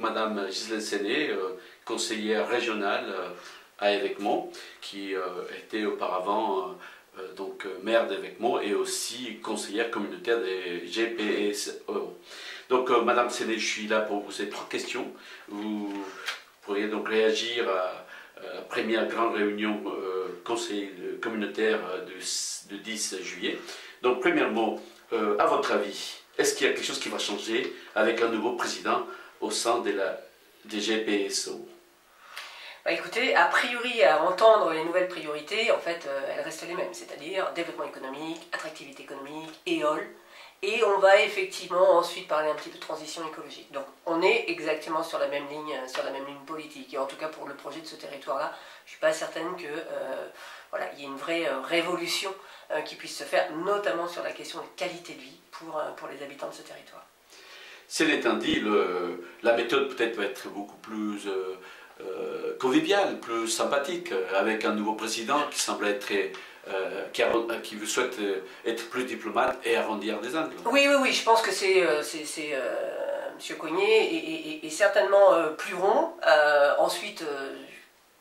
Madame Ghislaine Séné, conseillère régionale à Évêquemont, qui était auparavant donc maire d'Évêquemont et aussi conseillère communautaire des GPSO. Donc Madame Séné, je suis là pour vous poser 3 questions. Vous pourriez donc réagir à la première grande réunion conseil communautaire du 10 juillet. Donc premièrement, à votre avis, est-ce qu'il y a quelque chose qui va changer avec un nouveau président au sein des GPSO? Écoutez, a priori, à entendre les nouvelles priorités, en fait, elles restent les mêmes, c'est-à-dire développement économique, attractivité économique, éole, et on va effectivement ensuite parler un petit peu de transition écologique. Donc on est exactement sur la même ligne politique, et en tout cas pour le projet de ce territoire-là, je ne suis pas certaine que voilà, il y ait une vraie révolution qui puisse se faire, notamment sur la question de qualité de vie pour les habitants de ce territoire. Cela étant dit, la méthode peut-être va être beaucoup plus conviviale, plus sympathique, avec un nouveau président qui semble être qui souhaite être plus diplomate et arrondir des angles. Oui, je pense que c'est M. Coignet est certainement plus rond. Ensuite,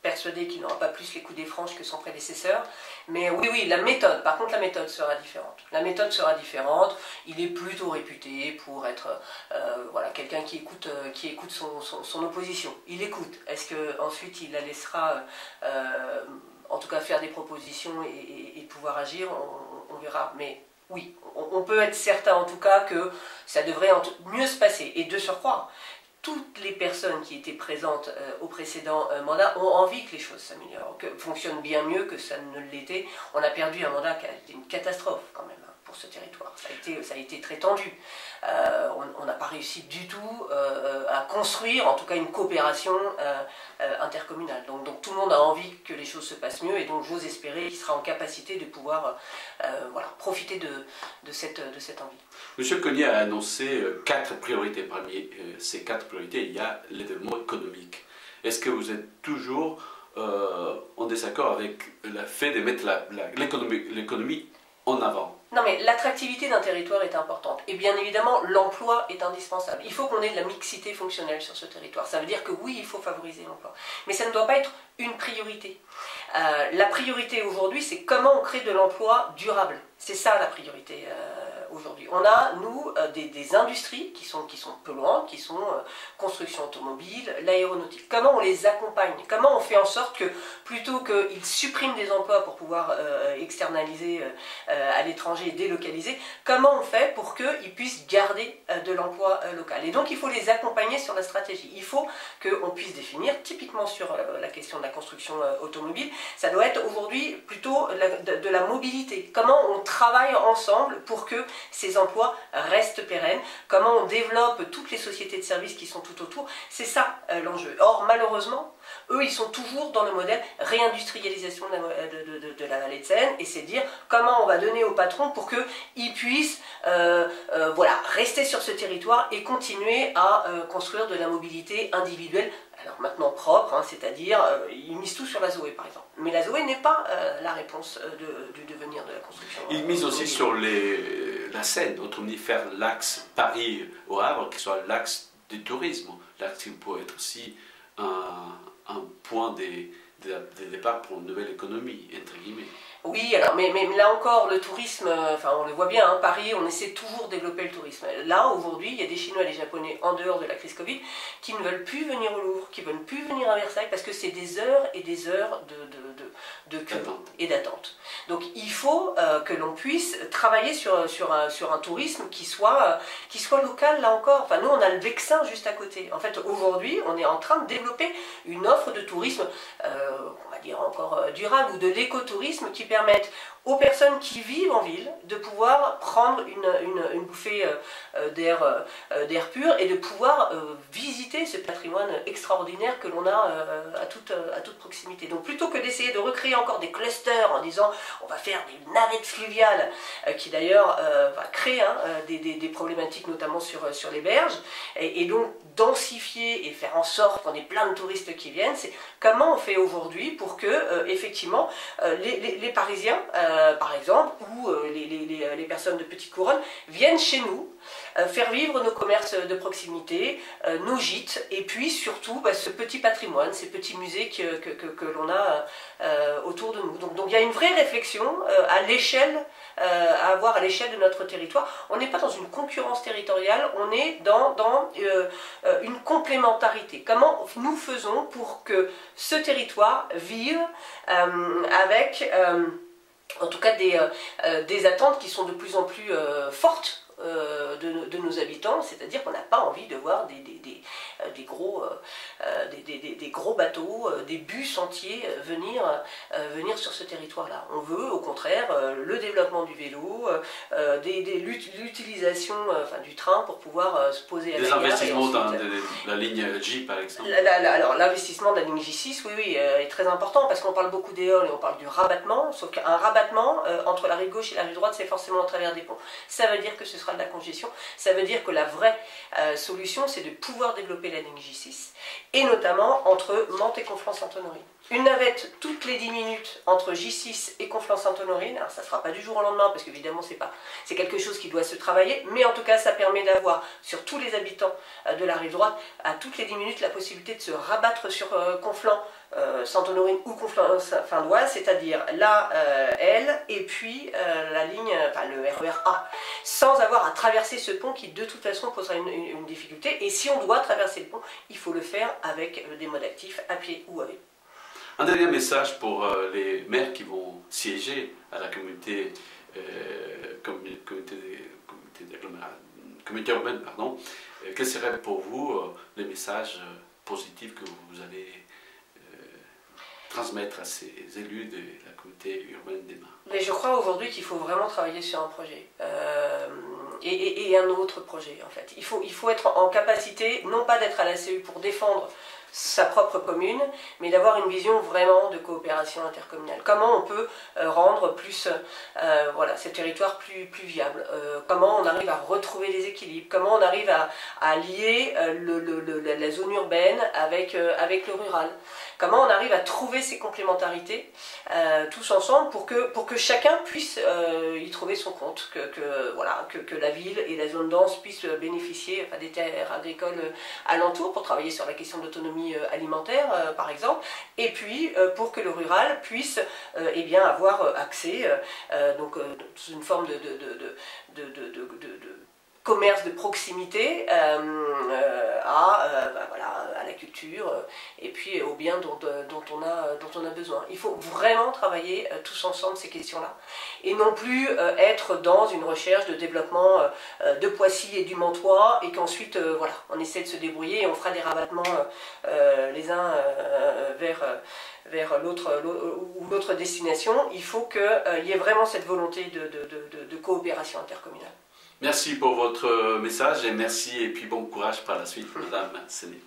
persuadé qu'il n'aura pas plus les coups des franches que son prédécesseur. Mais oui, la méthode, par contre la méthode sera différente. La méthode sera différente, il est plutôt réputé pour être voilà, quelqu'un qui écoute son opposition. Il écoute. Est-ce qu'ensuite il la laissera en tout cas faire des propositions et pouvoir agir, on verra. Mais oui, on peut être certain en tout cas que ça devrait mieux se passer. Et de surcroît, toutes les personnes qui étaient présentes au précédent mandat ont envie que les choses s'améliorent, que fonctionnent bien mieux que ça ne l'était. On a perdu un mandat qui a été une catastrophe quand même pour ce territoire. Ça a été très tendu. On n'a pas réussi du tout à construire, en tout cas, une coopération intercommunale. Donc tout le monde a envie que les choses se passent mieux, et donc j'ose espérer qu'il sera en capacité de pouvoir voilà, profiter de cette envie. Monsieur Coignet a annoncé 4 priorités. Parmi ces 4 priorités, il y a le développement économique. Est-ce que vous êtes toujours en désaccord avec le fait de mettre l'économie en avant? Non, mais l'attractivité d'un territoire est importante. Et bien évidemment, l'emploi est indispensable. Il faut qu'on ait de la mixité fonctionnelle sur ce territoire. Ça veut dire que oui, il faut favoriser l'emploi. Mais ça ne doit pas être une priorité. La priorité aujourd'hui, c'est comment on crée de l'emploi durable. C'est ça la priorité aujourd'hui. On a, nous, des industries qui sont polluantes, qui sont construction automobile, l'aéronautique. Comment on les accompagne? Comment on fait en sorte que, plutôt qu'ils suppriment des emplois pour pouvoir externaliser à l'étranger et délocaliser, comment on fait pour qu'ils puissent garder de l'emploi local? Et donc il faut les accompagner sur la stratégie. Il faut qu'on puisse définir, typiquement sur la question de la construction automobile, ça doit être aujourd'hui plutôt de la mobilité. Comment on travaille ensemble pour que ces emplois restent pérennes, comment on développe toutes les sociétés de services qui sont tout autour, c'est ça l'enjeu. Or, malheureusement, eux, ils sont toujours dans le modèle réindustrialisation de la vallée de Seine, et c'est dire comment on va donner aux patrons pour qu'ils puissent voilà, rester sur ce territoire et continuer à construire de la mobilité individuelle. Alors maintenant propre, hein, c'est-à-dire ils misent tout sur la Zoé par exemple. Mais la Zoé n'est pas la réponse du devenir de la construction. Ils misent aussi sur la Seine, autrement dit faire l'axe Paris au Havre, qui soit l'axe du tourisme. L'axe qui pourrait être aussi un point de départ pour une nouvelle économie, entre guillemets. Oui, alors, mais là encore, le tourisme, enfin on le voit bien, hein, Paris, on essaie toujours de développer le tourisme. Là, aujourd'hui, il y a des Chinois et des Japonais, en dehors de la crise Covid, qui ne veulent plus venir au Louvre, qui ne veulent plus venir à Versailles, parce que c'est des heures et des heures de queue et d'attente. Donc il faut que l'on puisse travailler sur un tourisme qui soit local, là encore. Enfin, nous, on a le Vexin juste à côté. En fait, aujourd'hui, on est en train de développer une offre de tourisme, on va dire encore durable, ou de l'écotourisme, qui permettent aux personnes qui vivent en ville de pouvoir prendre une bouffée d'air pur et de pouvoir visiter ce patrimoine extraordinaire que l'on a à toute proximité. Donc plutôt que d'essayer de recréer encore des clusters en disant on va faire des navettes fluviales qui d'ailleurs va créer des problématiques notamment sur les berges, et donc densifier et faire en sorte qu'on ait plein de touristes qui viennent, c'est comment on fait aujourd'hui pour pour que, effectivement, les Parisiens, par exemple, ou les personnes de Petite Couronne, viennent chez nous, faire vivre nos commerces de proximité, nos gîtes, et puis surtout ce petit patrimoine, ces petits musées que l'on a autour de nous. Donc il y a une vraie réflexion à l'échelle, à avoir à l'échelle de notre territoire. On n'est pas dans une concurrence territoriale, on est dans une complémentarité. Comment nous faisons pour que ce territoire vive avec, en tout cas, des attentes qui sont de plus en plus fortes de nos habitants, c'est-à-dire qu'on n'a pas envie de voir des gros bateaux, des bus entiers venir sur ce territoire-là. On veut au contraire le développement du vélo, l'utilisation du train pour pouvoir se poser à la gare. Des investissements dans la ligne J par exemple. Alors l'investissement de la ligne J6, oui, est très important parce qu'on parle beaucoup d'éole et on parle du rabattement, sauf qu'un rabattement entre la rive gauche et la rive droite, c'est forcément au travers des ponts. Ça veut dire que ce sera de la congestion, ça veut dire que la vraie solution, c'est de pouvoir développer la ligne J6, et notamment entre Mantes et Conflans-Sainte-Honorine. Une navette toutes les 10 minutes entre J6 et Conflans-Sainte-Honorine, ça ne se fera pas du jour au lendemain, parce qu'évidemment c'est quelque chose qui doit se travailler, mais en tout cas ça permet d'avoir sur tous les habitants de la rive droite, à toutes les 10 minutes, la possibilité de se rabattre sur Conflans, Sainte-Honorine ou Conflans-Sainte-Oise, c'est-à-dire la L et puis la ligne, le RER A, sans avoir à traverser ce pont qui de toute façon posera une difficulté, et si on doit traverser le pont, il faut le faire avec des modes actifs, à pied ou à vélo. Un dernier message pour les maires qui vont siéger à la communauté urbaine, pardon. Quels seraient pour vous les messages positifs que vous allez transmettre à ces élus de la communauté urbaine d'Aimas? Mais je crois aujourd'hui qu'il faut vraiment travailler sur un projet. Et un autre projet en fait. Il faut être en capacité, non pas d'être à la CEU pour défendre sa propre commune, mais d'avoir une vision vraiment de coopération intercommunale. Comment on peut rendre plus ces territoires plus viables, comment on arrive à retrouver les équilibres, comment on arrive à lier la zone urbaine avec le rural, comment on arrive à trouver ces complémentarités tous ensemble pour que chacun puisse y trouver son compte, que la ville et la zone dense puissent bénéficier des terres agricoles alentours pour travailler sur la question de l'autonomie alimentaire par exemple, et puis pour que le rural puisse avoir accès sous une forme de commerce de proximité à la culture et puis aux biens dont on a besoin. Il faut vraiment travailler tous ensemble ces questions-là et non plus être dans une recherche de développement de Poissy et du Montois et qu'ensuite on essaie de se débrouiller et on fera des rabattements les uns vers l'autre destination. Il faut qu'il y ait vraiment cette volonté de coopération intercommunale. Merci pour votre message et merci et puis bon courage par la suite, Madame Séné.